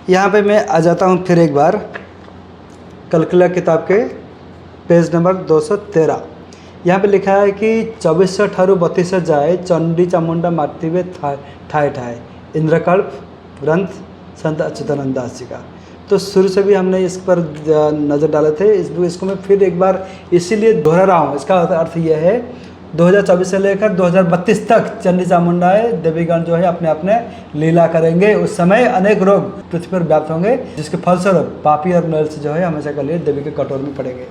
यहाँ पे मैं आ जाता हूँ फिर एक बार कलकला किताब के पेज नंबर 213। यहाँ पे लिखा है कि 2400 ठारू 32 जाए चंडी चामुंडा मारती हुए ठाए ठाए इंद्रकल्प ग्रंथ संत अच्युतानंद दास जी का। तो शुरू से भी हमने इस पर नज़र डाले थे। इसको मैं फिर एक बार इसीलिए दोहरा रहा हूँ। इसका अर्थ यह है 2024 से लेकर 2032 तक चंडी चामुंडाएँ देवीगण जो है अपने अपने लीला करेंगे। उस समय अनेक रोग पृथ्वी पर व्याप्त होंगे, जिसके फलस्वरूप पापी और नर्स जो है हमेशा के लिए देवी के कटोर में पड़ेंगे।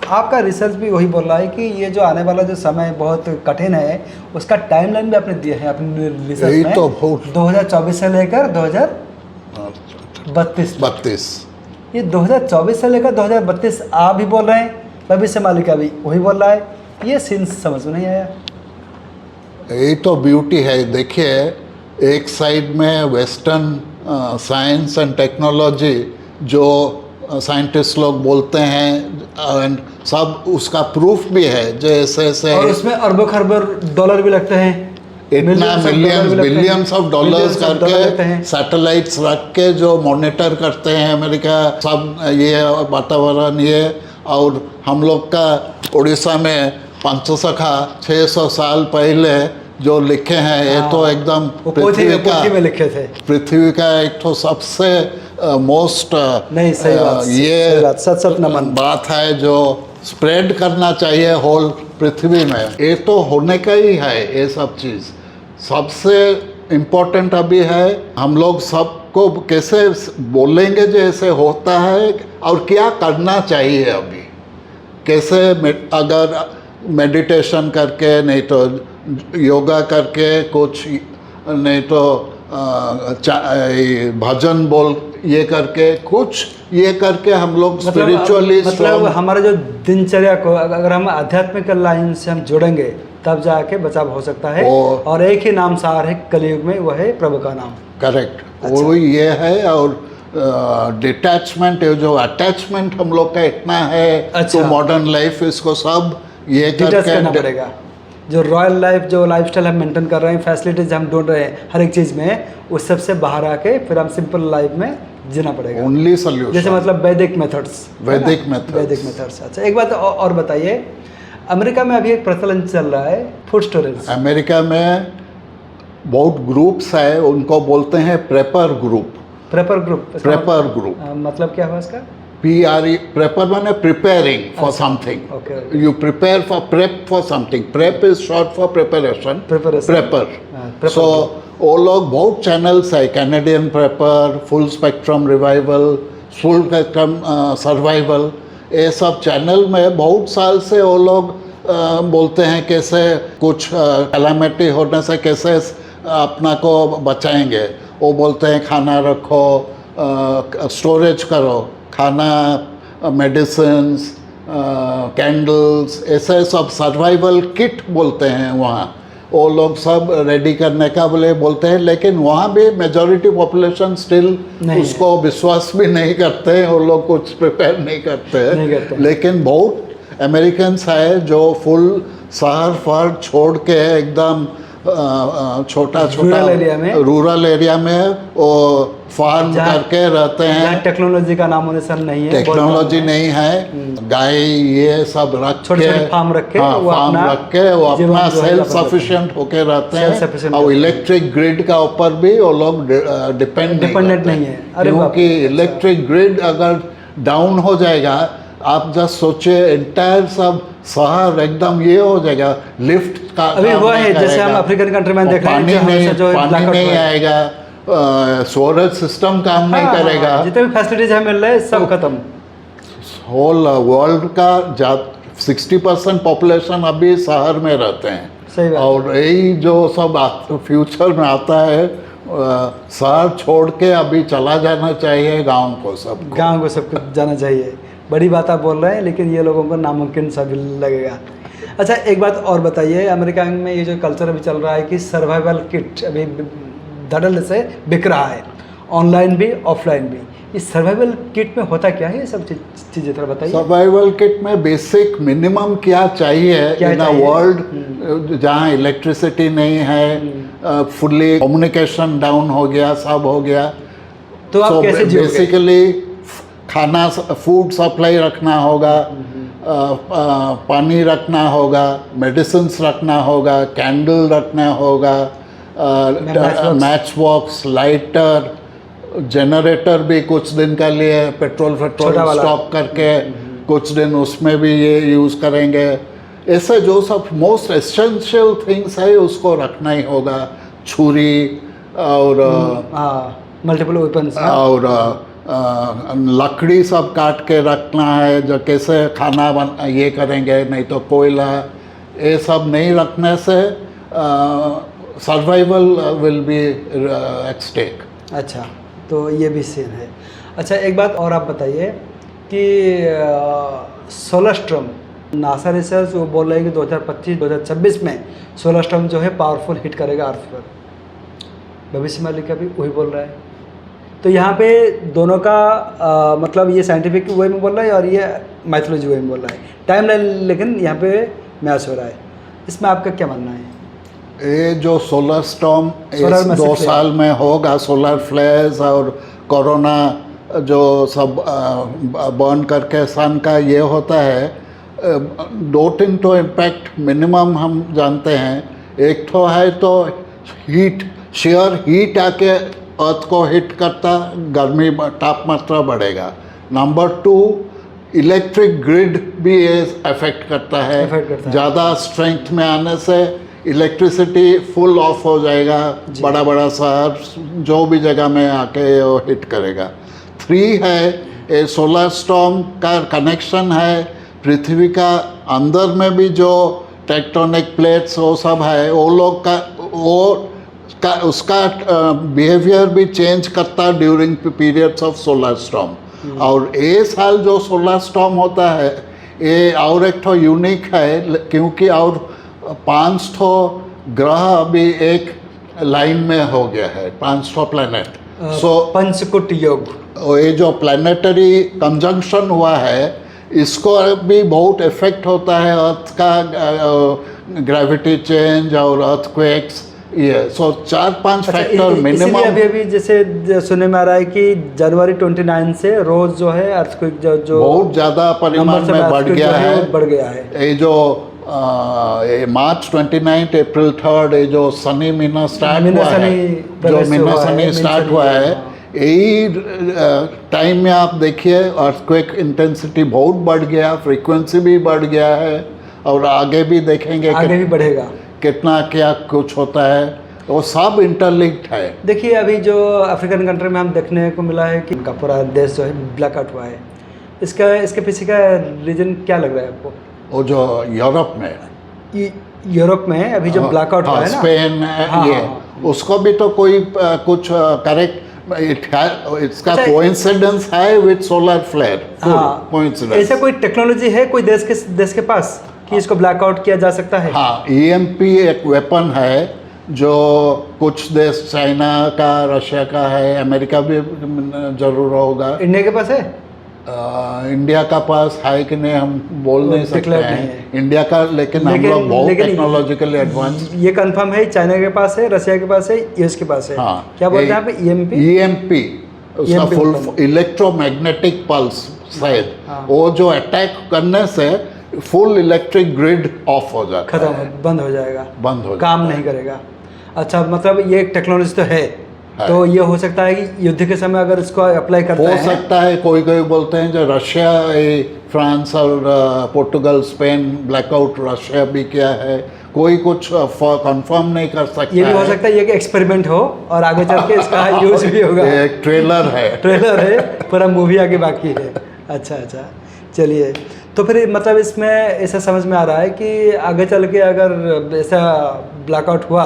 आपका रिसर्च भी वही बोल रहा है कि ये जो आने वाला जो समय बहुत कठिन है, उसका टाइमलाइन भी आपने दिया है अपने रिसर्च में। तो 2024 से लेकर 2032। ये 2024 से लेकर 2032 आप भी बोल रहे हैं, भविष्य मालिका भी वही बोल रहा है। ये सीन समझ में नहीं आया। यही तो ब्यूटी है। देखिए, एक साइड में वेस्टर्न साइंस एंड टेक्नोलॉजी जो साइंटिस्ट लोग बोलते हैं एंड सब उसका प्रूफ भी है, जैसे ऐसे और उसमें अरबों खरबों डॉलर भी लगते हैं, इतना बिलियंस ऑफ डॉलर्स करके सैटेलाइट्स रख के जो मॉनिटर करते हैं अमेरिका सब ये वातावरण ये। और हम लोग का उड़ीसा में 600 साल पहले जो लिखे हैं, ये तो एकदम पृथ्वी का एक तो सबसे मोस्ट नहीं सही बात, ये सच नमन बात है जो स्प्रेड करना चाहिए होल पृथ्वी में। ये तो होने का ही है। ये सब चीज़ सबसे इम्पोर्टेंट अभी है हम लोग सबको कैसे बोलेंगे जैसे होता है और क्या करना चाहिए अभी। कैसे अगर मेडिटेशन करके, नहीं तो योगा करके, कुछ नहीं तो भजन बोल ये करके, कुछ ये करके हम लोग स्पिरिचुअली मतलब हमारा जो दिनचर्या को अगर हम आध्यात्मिक लाइन से हम जोड़ेंगे तब जाके बचाव हो सकता है। और एक ही नाम सार है कलयुग में, वह है प्रभु का नाम। करेक्ट। अच्छा। वो ये है। और डिटैचमेंट, जो अटैचमेंट हम लोग का इतना है तो मॉडर्न लाइफ, इसको सब ये करना पड़ेगा। जो रॉयल लाइफ, जो लाइफस्टाइल हम मेंटेन कर रहे हैं, फैसिलिटीज हम ढूंढ रहे हैं हर एक चीज़ में, उस सब से बाहर आके फिर हम सिंपल लाइफ में जीना पड़ेगा। ओनली सोल्यूशन, जैसे मतलब वैदिक मेथड्स। अच्छा, एक बात और बताइए, अमेरिका में अभी एक प्रचलन चल रहा है फूड स्टोरेज। अमेरिका में बहुत ग्रुप्स है, उनको बोलते हैं प्रेपर ग्रुप। प्रेपर ग्रुप मतलब क्या हुआ इसका? PRE, प्रेपर माने preparing for something. You prepare for prep for something. Prep is short for preparation. Prepper. So वो लोग बहुत चैनल्स है, Canadian prepper, full spectrum revival, full spectrum survival. ये सब चैनल में बहुत साल से वो लोग बोलते हैं कैसे कुछ कैलामिटी होने से कैसे अपना को बचाएंगे। वो बोलते हैं खाना रखो, स्टोरेज करो, खाना, मेडिसिन्स, कैंडल्स, ऐसे सब सर्वाइवल किट बोलते हैं वहाँ। वो लोग सब रेडी करने का बोलते हैं। लेकिन वहाँ भी मेजॉरिटी पॉपुलेशन स्टिल उसको विश्वास भी नहीं करते हैं। वो लोग कुछ प्रिपेयर नहीं करते हैं। लेकिन बहुत अमेरिकन्स है जो फुल शहर फर छोड़ के एकदम छोटा रूरल एरिया में वो फार्म करके रहते हैं। टेक्नोलॉजी का नामो निशान नहीं है, टेक्नोलॉजी नहीं है। गाय ये सब रख के फार्म रख के वो अपना सेल्फ सफिशिएंट होके रहते हैं। और इलेक्ट्रिक ग्रिड का ऊपर भी वो लोग डिपेंडेंट नहीं है। क्योंकि इलेक्ट्रिक ग्रिड अगर डाउन हो जाएगा, आप जस्ट सोचिए एंटायर सब शहर एकदम ये हो जाएगा। लिफ्ट का अभी हुआ है, जैसे हम अफ्रीकन कंट्री में देख रहे हैं, पानी नहीं आएगा, सोलर सिस्टम काम नहीं करेगा, जितने भी फैसिलिटीज हमें मिल रहे हैं सब खत्म। होल वर्ल्ड का 60% पॉपुलेशन अभी शहर में रहते हैं। सही बात। और यही जो सब फ्यूचर में आता है, शहर छोड़ के अभी चला जाना चाहिए गाँव को सबको जाना चाहिए। बड़ी बात आप बोल रहे हैं, लेकिन ये लोगों को नामुमकिन सा भी लगेगा। अच्छा, एक बात और बताइए, अमेरिका में ये जो कल्चर अभी चल रहा है कि सर्वाइवल किट अभी धड़ल्ले से बिक रहा है, ऑनलाइन भी ऑफलाइन भी। इस सर्वाइवल किट में होता क्या है, ये सब चीज़ें थोड़ा बताइए। सर्वाइवल किट में बेसिक मिनिमम क्या चाहिए इन अ वर्ल्ड जहाँ इलेक्ट्रिसिटी नहीं है, फुल्ली कम्युनिकेशन डाउन हो गया, सब हो गया। तो आप कैसे जियोगे? बेसिकली खाना, फूड सप्लाई रखना होगा, पानी रखना होगा, मेडिसिन्स रखना होगा, कैंडल रखना होगा, मैच बॉक्स, लाइटर, जनरेटर भी कुछ दिन का लिए पेट्रोल स्टॉक करके कुछ दिन उसमें भी ये यूज़ करेंगे। ऐसे जो सब मोस्ट एसेंशियल थिंग्स है उसको रखना ही होगा। छुरी और मल्टीपल वेपन्स और लकड़ी सब काट के रखना है, जो कैसे खाना ये करेंगे, नहीं तो कोयला, ये सब नहीं रखने से survival will be at stake. अच्छा, तो ये भी सीन है। अच्छा, एक बात और आप बताइए कि सोलर स्टॉर्म, नासा रिसर्च वो बोल रहे हैं कि 2025-2026 में सोलर स्टॉर्म जो है पावरफुल हिट करेगा अर्थ पर। भविष्य मालिक भी वही बोल रहा है। तो यहाँ पे दोनों का मतलब ये साइंटिफिक वे में बोल रहा है और ये माइथोलॉजी वे में बोल रहा है। टाइम लाइन लेकिन यहाँ पे मैच हो रहा है। इसमें आपका क्या मानना है? ये जो सोलर स्टॉर्म 2 साल में होगा, सोलर फ्लेयर्स और कोरोना जो सब बर्न करके सन का ये होता है, 2-3 तो इम्पैक्ट मिनिमम हम जानते हैं। एक तो है तो हीट, शेयर हीट आके अर्थ को हिट करता, गर्मी तापमात्रा बढ़ेगा। नंबर 2, इलेक्ट्रिक ग्रिड भी ये अफेक्ट करता है। ज़्यादा स्ट्रेंथ में आने से इलेक्ट्रिसिटी फुल ऑफ हो जाएगा, बड़ा बड़ा शहर जो भी जगह में आके वो हिट करेगा। 3 है, ये सोलर स्टॉर्म का कनेक्शन है पृथ्वी का अंदर में भी जो टेक्टोनिक प्लेट्स वो सब है, वो लोग का उसका बिहेवियर भी चेंज करता during periods of solar storm. और ये साल जो सोलर स्टॉर्म होता है ये और एक तो यूनिक है, क्योंकि और 5 तो ग्रह भी एक लाइन में हो गया है, 5 तो प्लैनेट। सो पंचकुट योग, ये जो प्लानिटरी कंजंक्शन हुआ है इसको भी बहुत इफेक्ट होता है अर्थ का, ग्रेविटी चेंज और अर्थक्वेक्स, ये सो 4-5 फैक्टर मिनिमम। अभी जैसे सुनने में आ रहा है कि जनवरी 29 से रोज जो है अर्थक्वेक जो बहुत ज़्यादा परिमाण में बढ़ गया है। ये जो मार्च 29, अप्रैल 3, ये जो सनी महीना स्टार्ट हुआ है, जो महीना सनी स्टार्ट हुआ है, यही टाइम में आप देखिए अर्थक्वेक इंटेंसिटी बहुत बढ़ गया, फ्रीक्वेंसी भी बढ़ गया है और आगे भी देखेंगे, आगे भी बढ़ेगा कितना क्या कुछ होता है, वो सब इंटरलिंक्ड है। देखिए अभी जो अफ्रीकन कंट्री में हम देखने को मिला है कि उनका पूरा देश जो है ब्लैकआउट हुआ है, इसके पीछे का रीजन क्या लग रहा है आपको? वो जो यूरोप में अभी जो ब्लैकआउट हुआ है ना, स्पेन, उसको भी तो कोई कुछ करेक्ट इसका कोइंसिडेंस है विद सोलर फ्लेयर। कोइंसिडेंस, ऐसा कोई टेक्नोलॉजी है कोई देश के पास कि इसको ब्लैकआउट किया जा सकता है? हाँ, EMP एक वेपन है जो कुछ देश, चाइना का, रशिया का है, अमेरिका भी जरूर होगा। इंडिया के पास है? इंडिया का पास है कि नहीं हम बोल नहीं सकते हैं इंडिया का, लेकिन हम लोग बहुत टेक्नोलॉजिकली एडवांस। ये कंफर्म है चाइना के पास है, रशिया के पास है, यूएस के पास है। हाँ, क्या बोलते हैं आप? EMP उसका फुल इलेक्ट्रोमैग्नेटिक पल्स शायद, वो जो अटैक करने से फुल इलेक्ट्रिक ग्रिड ऑफ हो जाता है, खत्म, बंद हो जाएगा, काम जाता नहीं करेगा। अच्छा, मतलब ये टेक्नोलॉजी तो है, तो ये हो सकता है कि युद्ध के समय अगर इसको अप्लाई करते हैं, हो सकता है। कोई बोलते हैं जो रशिया, फ्रांस और पोर्टुगल, स्पेन ब्लैकआउट रशिया भी किया है, कोई कुछ कंफर्म नहीं कर सकता। ये भी हो सकता है ये कि एक्सपेरिमेंट हो और आगे चल के इसका यूज भी होगा। एक ट्रेलर है पूरा मूवी आगे बाकी है। अच्छा, चलिए, तो फिर मतलब इसमें ऐसा समझ में आ रहा है कि आगे चल के अगर ऐसा ब्लैकआउट हुआ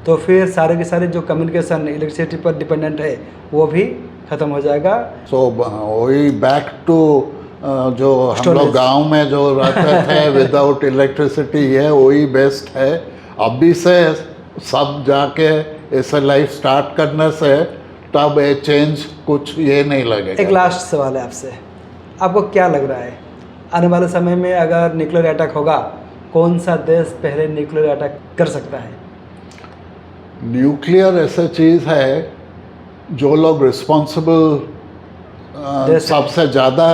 तो फिर सारे के सारे जो कम्युनिकेशन इलेक्ट्रिसिटी पर डिपेंडेंट है वो भी ख़त्म हो जाएगा। सो वही बैक टू जो हम लोग गाँव में जो रहते थे विदाउट इलेक्ट्रिसिटी, ये वही बेस्ट है। अभी से सब जाके ऐसे लाइफ स्टार्ट करने से तब ये चेंज कुछ ये नहीं लगेगा। एक लास्ट सवाल है आपसे, आपको क्या लग रहा है आने वाले समय में अगर न्यूक्लियर अटैक होगा, कौन सा देश पहले न्यूक्लियर अटैक कर सकता है? न्यूक्लियर ऐसा चीज़ है जो लोग रिस्पॉन्सिबल सबसे ज़्यादा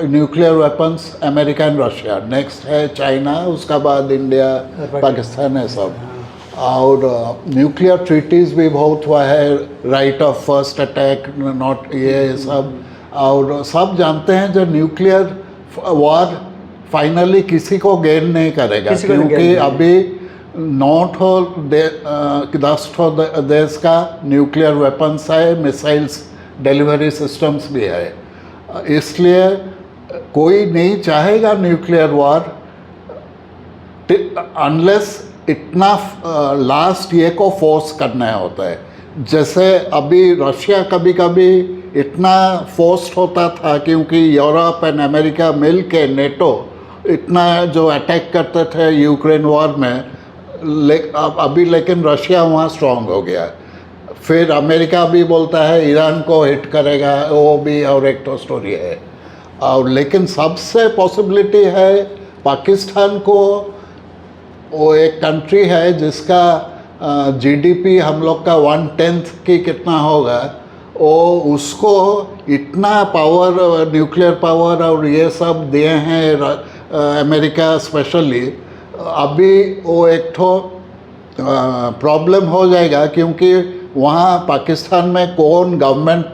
nuclear weapons America and Russia, next है चाइना, उसका बाद इंडिया पाकिस्तान है सब। और न्यूक्लियर ट्रीटीज़ भी बहुत हुआ है, right of first attack, not ये सब। और सब जानते हैं जो न्यूक्लियर वॉर फाइनली किसी को गेन नहीं करेगा, क्योंकि अभी 10 देश का न्यूक्लियर वेपन्स है, मिसाइल्स डिलीवरी सिस्टम्स भी है। इसलिए कोई नहीं चाहेगा न्यूक्लियर वॉर अनलेस इतना लास्ट ये को फोर्स करना होता है। जैसे अभी रशिया कभी कभी इतना फोर्स्ड होता था, क्योंकि यूरोप एंड अमेरिका मिल के नेटो इतना जो अटैक करते थे यूक्रेन वॉर में, अभी लेकिन रशिया वहाँ स्ट्रांग हो गया। फिर अमेरिका भी बोलता है ईरान को हिट करेगा, वो भी और एक तो स्टोरी है। और लेकिन सबसे पॉसिबिलिटी है पाकिस्तान को, वो एक कंट्री है जिसका जीडीपी हम लोग का 1/10 की कितना होगा, वो उसको इतना पावर, न्यूक्लियर पावर और ये सब दिए हैं अमेरिका स्पेशली। अभी वो एक तो प्रॉब्लम हो जाएगा, क्योंकि वहाँ पाकिस्तान में कौन गवर्नमेंट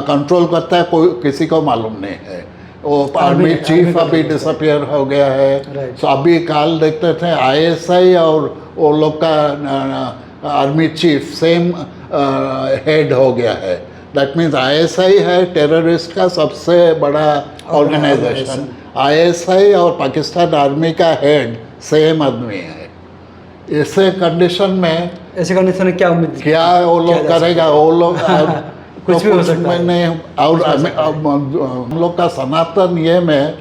कंट्रोल करता है कोई किसी को मालूम नहीं है। वो आर्मी चीफ अभी डिसअपियर हो गया है। सो अभी काल देखते थे आईएसआई और वो लोग का आर्मी चीफ सेम हेड हो गया है। दैट मीन्स आईएसआई है टेररिस्ट का सबसे बड़ा ऑर्गेनाइजेशन। आईएसआई और पाकिस्तान आर्मी का हेड सेम आदमी है। ऐसे कंडीशन में क्या उम्मीद, क्या वो लोग करेगा, वो लोग कुछ भी हो सकता है। नहीं। और हम लोग का सनातन ये में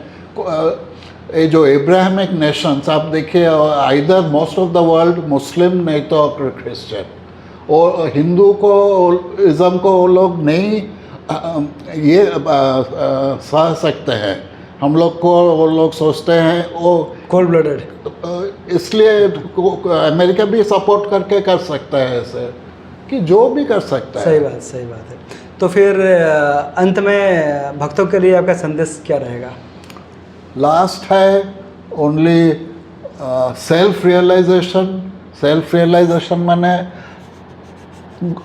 ये जो इब्राहिमिक नेशंस आप देखिए, either most of the world Muslim नहीं तो क्रिश्चियन, और हिंदू को इज़म को वो लोग नहीं ये सह सकते हैं। हम लोग को वो लोग सोचते हैं वो कोल्ड ब्लडेड, इसलिए अमेरिका भी सपोर्ट करके कर सकता है ऐसे कि जो भी कर सकता है। सही बात है। तो फिर अंत में भक्तों के लिए आपका संदेश क्या रहेगा? लास्ट है ओनली सेल्फ रियलाइजेशन माने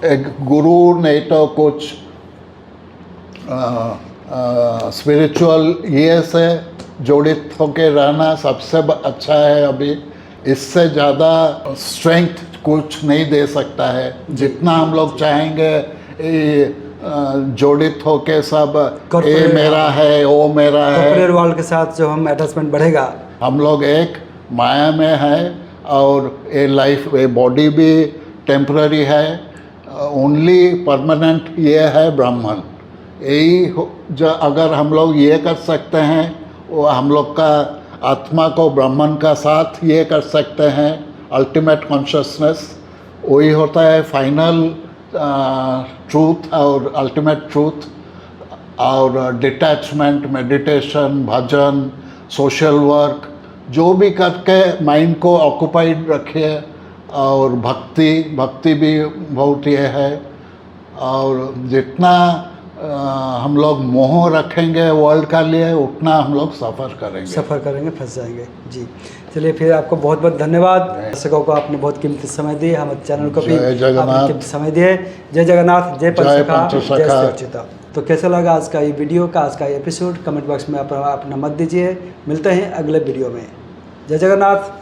एक गुरु नहीं तो कुछ स्पिरिचुअल ये से जोड़ित होकर रहना सबसे अच्छा है। अभी इससे ज़्यादा स्ट्रेंथ कुछ नहीं दे सकता है। जितना हम लोग चाहेंगे जोड़ित होके सब ये मेरा है वो मेरा है, कॉर्पोरेट वर्ल्ड के साथ जो हम अटैचमेंट बढ़ेगा। हम लोग एक माया में है और ये लाइफ, ये बॉडी भी टेम्पररी है। ओनली परमानेंट ये है ब्राह्मण। यही अगर हम लोग ये कर सकते हैं, वो हम लोग का आत्मा को ब्राह्मण का साथ ये कर सकते हैं। अल्टीमेट कॉन्शियसनेस वही होता है फाइनल ट्रूथ और अल्टीमेट ट्रूथ। और डिटैचमेंट, मेडिटेशन, भजन, सोशल वर्क जो भी करके माइंड को ऑक्यूपाइड रखिए। और भक्ति भी बहुत ये है। और जितना हम लोग मोह रखेंगे वर्ल्ड का लिए, उतना हम लोग सफ़र करेंगे, फंस जाएंगे। जी चलिए, फिर आपको बहुत बहुत धन्यवाद। दर्शकों को आपने बहुत कीमती समय दी, हमारे चैनल को भी आपने कीमती समय दिए। जय जगन्नाथ, जय पंचसखा, जय सुरक्षिता। तो कैसा लगा आज का ये वीडियो का, आज का ये एपिसोड, कमेंट बॉक्स में आप अपना मत दीजिए। मिलते हैं अगले वीडियो में। जय जगन्नाथ।